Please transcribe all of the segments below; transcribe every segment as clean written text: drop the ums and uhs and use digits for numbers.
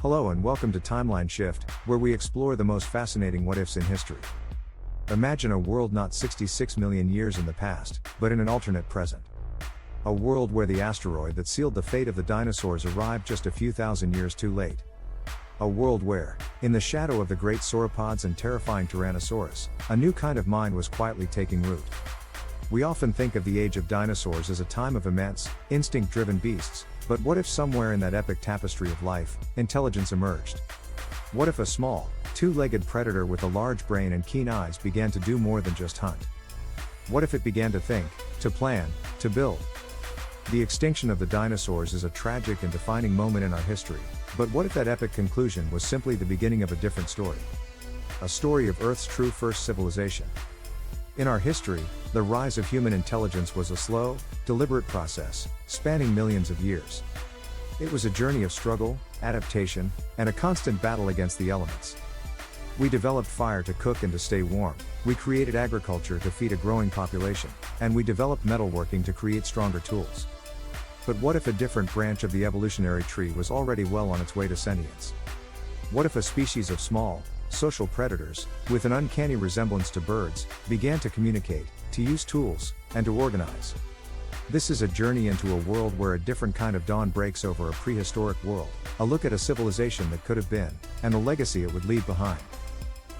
Hello and welcome to Timeline Shift, where we explore the most fascinating what-ifs in history. Imagine a world not 66 million years in the past, but in an alternate present. A world where the asteroid that sealed the fate of the dinosaurs arrived just a few thousand years too late. A world where, in the shadow of the great sauropods and terrifying Tyrannosaurus, a new kind of mind was quietly taking root. We often think of the age of dinosaurs as a time of immense, instinct-driven beasts, but what if somewhere in that epic tapestry of life, intelligence emerged? What if a small, two-legged predator with a large brain and keen eyes began to do more than just hunt? What if it began to think, to plan, to build? The extinction of the dinosaurs is a tragic and defining moment in our history, but what if that epic conclusion was simply the beginning of a different story? A story of Earth's true first civilization. In our history, the rise of human intelligence was a slow, deliberate process, spanning millions of years. It was a journey of struggle, adaptation, and a constant battle against the elements. We developed fire to cook and to stay warm, we created agriculture to feed a growing population, and we developed metalworking to create stronger tools. But what if a different branch of the evolutionary tree was already well on its way to sentience? What if a species of small, social predators, with an uncanny resemblance to birds, began to communicate, to use tools, and to organize? This is a journey into a world where a different kind of dawn breaks over a prehistoric world, a look at a civilization that could have been, and the legacy it would leave behind.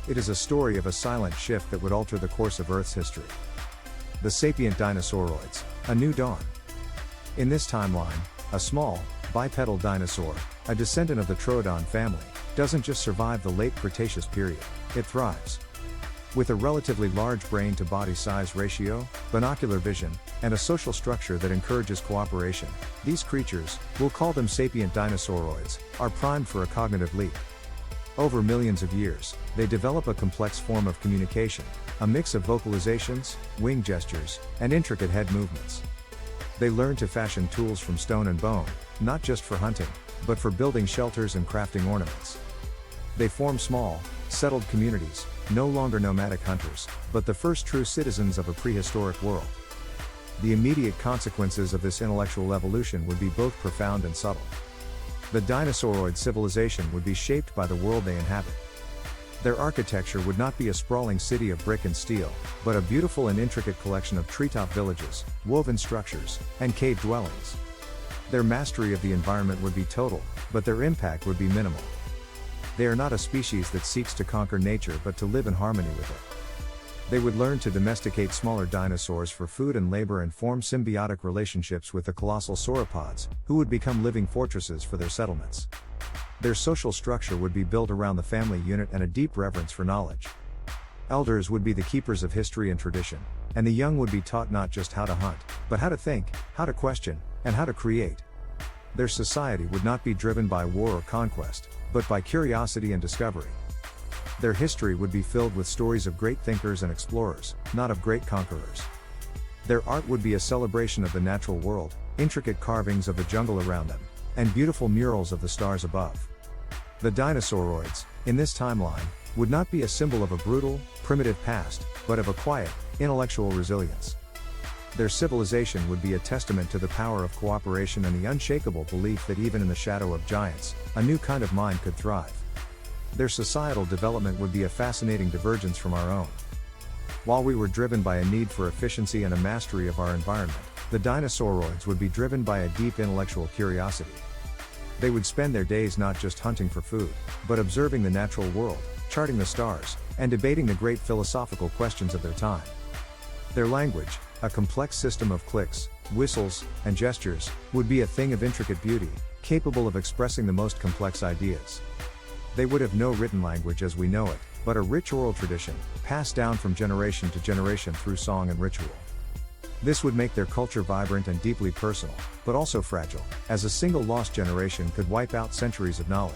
It is a story of a silent shift that would alter the course of Earth's history. The sapient dinosauroids, a new dawn. In this timeline, a small, bipedal dinosaur, a descendant of the Troodon family, doesn't just survive the late Cretaceous period, it thrives. With a relatively large brain to body size ratio, binocular vision, and a social structure that encourages cooperation, these creatures, we'll call them sapient dinosauroids, are primed for a cognitive leap. Over millions of years, they develop a complex form of communication, a mix of vocalizations, wing gestures, and intricate head movements. They learn to fashion tools from stone and bone, not just for hunting, but for building shelters and crafting ornaments. They form small, settled communities, no longer nomadic hunters, but the first true citizens of a prehistoric world. The immediate consequences of this intellectual evolution would be both profound and subtle. The dinosauroid civilization would be shaped by the world they inhabit. Their architecture would not be a sprawling city of brick and steel, but a beautiful and intricate collection of treetop villages, woven structures, and cave dwellings. Their mastery of the environment would be total, but their impact would be minimal. They are not a species that seeks to conquer nature but to live in harmony with it. They would learn to domesticate smaller dinosaurs for food and labor and form symbiotic relationships with the colossal sauropods, who would become living fortresses for their settlements. Their social structure would be built around the family unit and a deep reverence for knowledge. Elders would be the keepers of history and tradition, and the young would be taught not just how to hunt, but how to think, how to question, and how to create. Their society would not be driven by war or conquest, but by curiosity and discovery. Their history would be filled with stories of great thinkers and explorers, not of great conquerors. Their art would be a celebration of the natural world, intricate carvings of the jungle around them, and beautiful murals of the stars above. The dinosauroids, in this timeline, would not be a symbol of a brutal, primitive past, but of a quiet, intellectual resilience. Their civilization would be a testament to the power of cooperation and the unshakable belief that even in the shadow of giants, a new kind of mind could thrive. Their societal development would be a fascinating divergence from our own. While we were driven by a need for efficiency and a mastery of our environment, the dinosauroids would be driven by a deep intellectual curiosity. They would spend their days not just hunting for food, but observing the natural world, charting the stars, and debating the great philosophical questions of their time. Their language, a complex system of clicks, whistles, and gestures, would be a thing of intricate beauty, capable of expressing the most complex ideas. They would have no written language as we know it, but a rich oral tradition, passed down from generation to generation through song and ritual. This would make their culture vibrant and deeply personal, but also fragile, as a single lost generation could wipe out centuries of knowledge.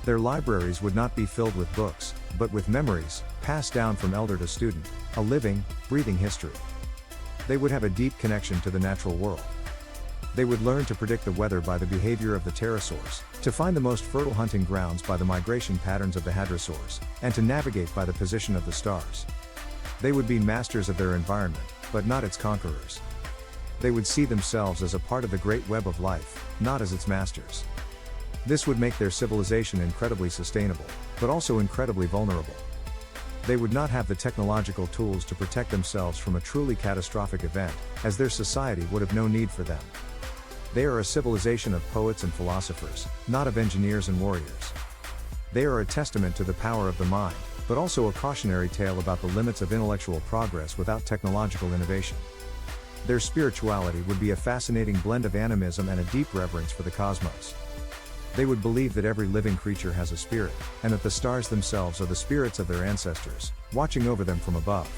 Their libraries would not be filled with books, but with memories, passed down from elder to student, a living, breathing history. They would have a deep connection to the natural world. They would learn to predict the weather by the behavior of the pterosaurs, to find the most fertile hunting grounds by the migration patterns of the hadrosaurs, and to navigate by the position of the stars. They would be masters of their environment, but not its conquerors. They would see themselves as a part of the great web of life, not as its masters. This would make their civilization incredibly sustainable, but also incredibly vulnerable. They would not have the technological tools to protect themselves from a truly catastrophic event, as their society would have no need for them. They are a civilization of poets and philosophers, not of engineers and warriors. They are a testament to the power of the mind, but also a cautionary tale about the limits of intellectual progress without technological innovation. Their spirituality would be a fascinating blend of animism and a deep reverence for the cosmos. They would believe that every living creature has a spirit, and that the stars themselves are the spirits of their ancestors, watching over them from above.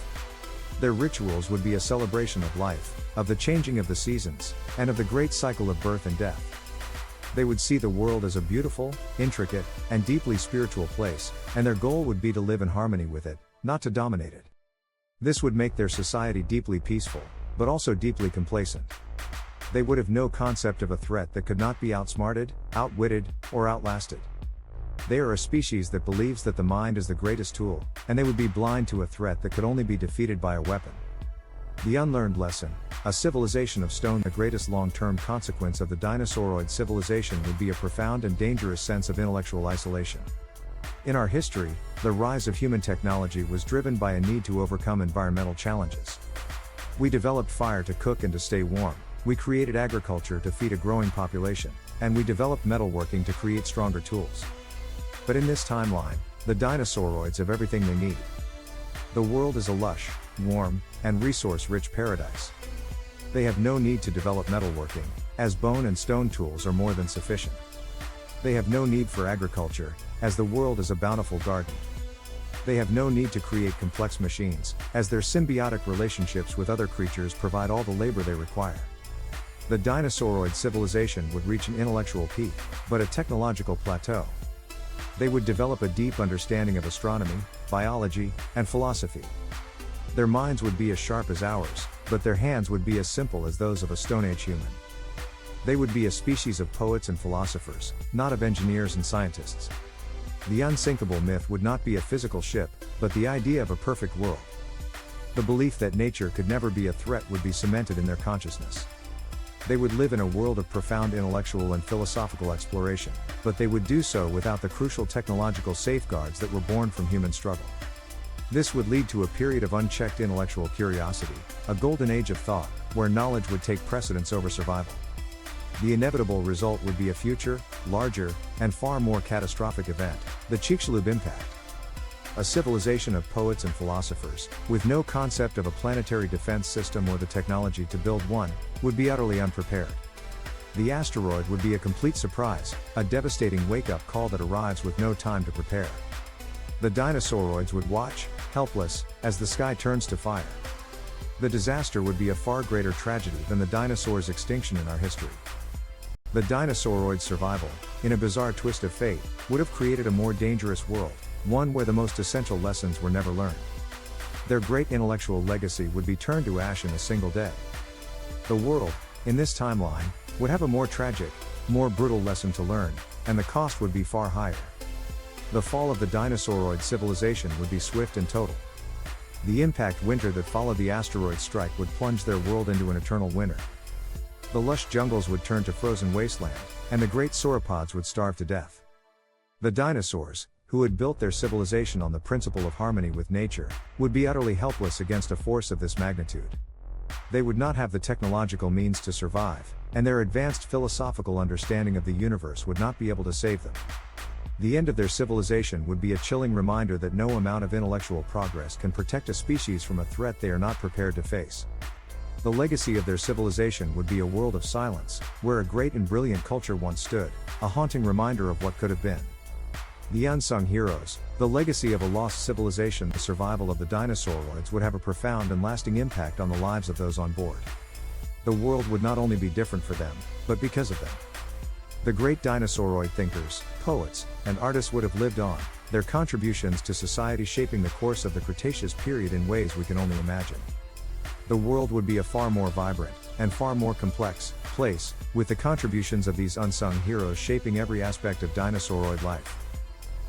Their rituals would be a celebration of life, of the changing of the seasons, and of the great cycle of birth and death. They would see the world as a beautiful, intricate, and deeply spiritual place, and their goal would be to live in harmony with it, not to dominate it. This would make their society deeply peaceful, but also deeply complacent. They would have no concept of a threat that could not be outsmarted, outwitted, or outlasted. They are a species that believes that the mind is the greatest tool, and they would be blind to a threat that could only be defeated by a weapon. The unlearned lesson, a civilization of stone. The greatest long-term consequence of the dinosauroid civilization would be a profound and dangerous sense of intellectual isolation. In our history, the rise of human technology was driven by a need to overcome environmental challenges. We developed fire to cook and to stay warm. We created agriculture to feed a growing population, and we developed metalworking to create stronger tools. But in this timeline, the dinosauroids have everything they need. The world is a lush, warm, and resource-rich paradise. They have no need to develop metalworking, as bone and stone tools are more than sufficient. They have no need for agriculture, as the world is a bountiful garden. They have no need to create complex machines, as their symbiotic relationships with other creatures provide all the labor they require. The dinosauroid civilization would reach an intellectual peak, but a technological plateau. They would develop a deep understanding of astronomy, biology, and philosophy. Their minds would be as sharp as ours, but their hands would be as simple as those of a Stone Age human. They would be a species of poets and philosophers, not of engineers and scientists. The unsinkable myth would not be a physical ship, but the idea of a perfect world. The belief that nature could never be a threat would be cemented in their consciousness. They would live in a world of profound intellectual and philosophical exploration, but they would do so without the crucial technological safeguards that were born from human struggle. This would lead to a period of unchecked intellectual curiosity, a golden age of thought, where knowledge would take precedence over survival. The inevitable result would be a future, larger, and far more catastrophic event, the Chicxulub impact. A civilization of poets and philosophers, with no concept of a planetary defense system or the technology to build one, would be utterly unprepared. The asteroid would be a complete surprise, a devastating wake-up call that arrives with no time to prepare. The dinosauroids would watch, helpless, as the sky turns to fire. The disaster would be a far greater tragedy than the dinosaurs' extinction in our history. The dinosauroids' survival, in a bizarre twist of fate, would have created a more dangerous world, one where the most essential lessons were never learned. Their great intellectual legacy would be turned to ash in a single day. The world, in this timeline, would have a more tragic, more brutal lesson to learn, and the cost would be far higher. The fall of the dinosauroid civilization would be swift and total. The impact winter that followed the asteroid strike would plunge their world into an eternal winter. The lush jungles would turn to frozen wasteland, and the great sauropods would starve to death. The dinosaurs, who had built their civilization on the principle of harmony with nature, would be utterly helpless against a force of this magnitude. They would not have the technological means to survive, and their advanced philosophical understanding of the universe would not be able to save them. The end of their civilization would be a chilling reminder that no amount of intellectual progress can protect a species from a threat they are not prepared to face. The legacy of their civilization would be a world of silence, where a great and brilliant culture once stood, a haunting reminder of what could have been. The unsung heroes, the legacy of a lost civilization. The survival of the dinosauroids would have a profound and lasting impact on the lives of those on board. The world would not only be different for them, but because of them. The great dinosauroid thinkers, poets, and artists would have lived on, their contributions to society shaping the course of the Cretaceous period in ways we can only imagine. The world would be a far more vibrant, and far more complex, place, with the contributions of these unsung heroes shaping every aspect of dinosauroid life.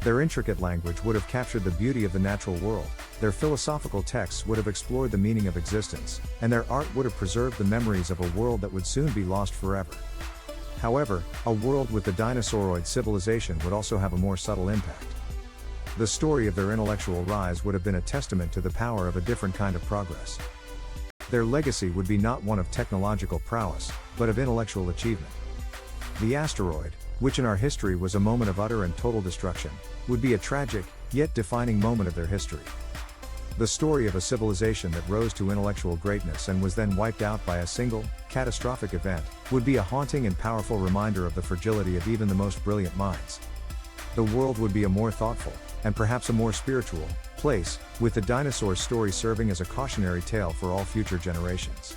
Their intricate language would have captured the beauty of the natural world, their philosophical texts would have explored the meaning of existence, and their art would have preserved the memories of a world that would soon be lost forever. However, a world with the dinosauroid civilization would also have a more subtle impact. The story of their intellectual rise would have been a testament to the power of a different kind of progress. Their legacy would be not one of technological prowess, but of intellectual achievement. The asteroid, which in our history was a moment of utter and total destruction, would be a tragic, yet defining moment of their history. The story of a civilization that rose to intellectual greatness and was then wiped out by a single, catastrophic event, would be a haunting and powerful reminder of the fragility of even the most brilliant minds. The world would be a more thoughtful, and perhaps a more spiritual, place, with the dinosaurs' story serving as a cautionary tale for all future generations.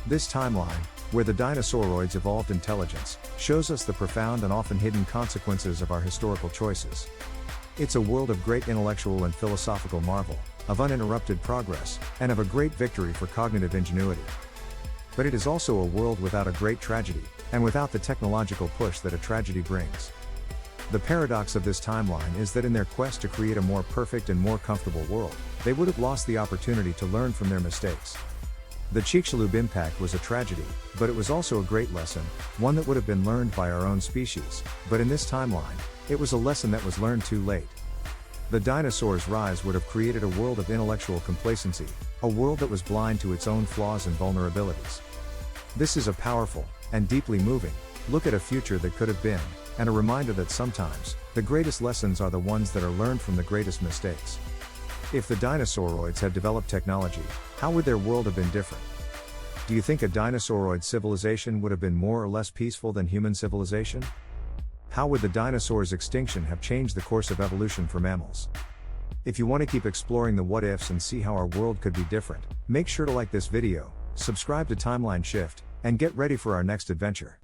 This timeline, where the dinosauroids evolved intelligence, shows us the profound and often hidden consequences of our historical choices. It's a world of great intellectual and philosophical marvel, of uninterrupted progress, and of a great victory for cognitive ingenuity. But it is also a world without a great tragedy, and without the technological push that a tragedy brings. The paradox of this timeline is that in their quest to create a more perfect and more comfortable world, they would have lost the opportunity to learn from their mistakes. The Chicxulub impact was a tragedy, but it was also a great lesson, one that would have been learned by our own species, but in this timeline, it was a lesson that was learned too late. The dinosaurs' rise would have created a world of intellectual complacency, a world that was blind to its own flaws and vulnerabilities. This is a powerful, and deeply moving, look at a future that could have been, and a reminder that sometimes, the greatest lessons are the ones that are learned from the greatest mistakes. If the dinosauroids had developed technology, how would their world have been different? Do you think a dinosauroid civilization would have been more or less peaceful than human civilization? How would the dinosaurs' extinction have changed the course of evolution for mammals? If you want to keep exploring the what-ifs and see how our world could be different, make sure to like this video, subscribe to Timeline Shift, and get ready for our next adventure.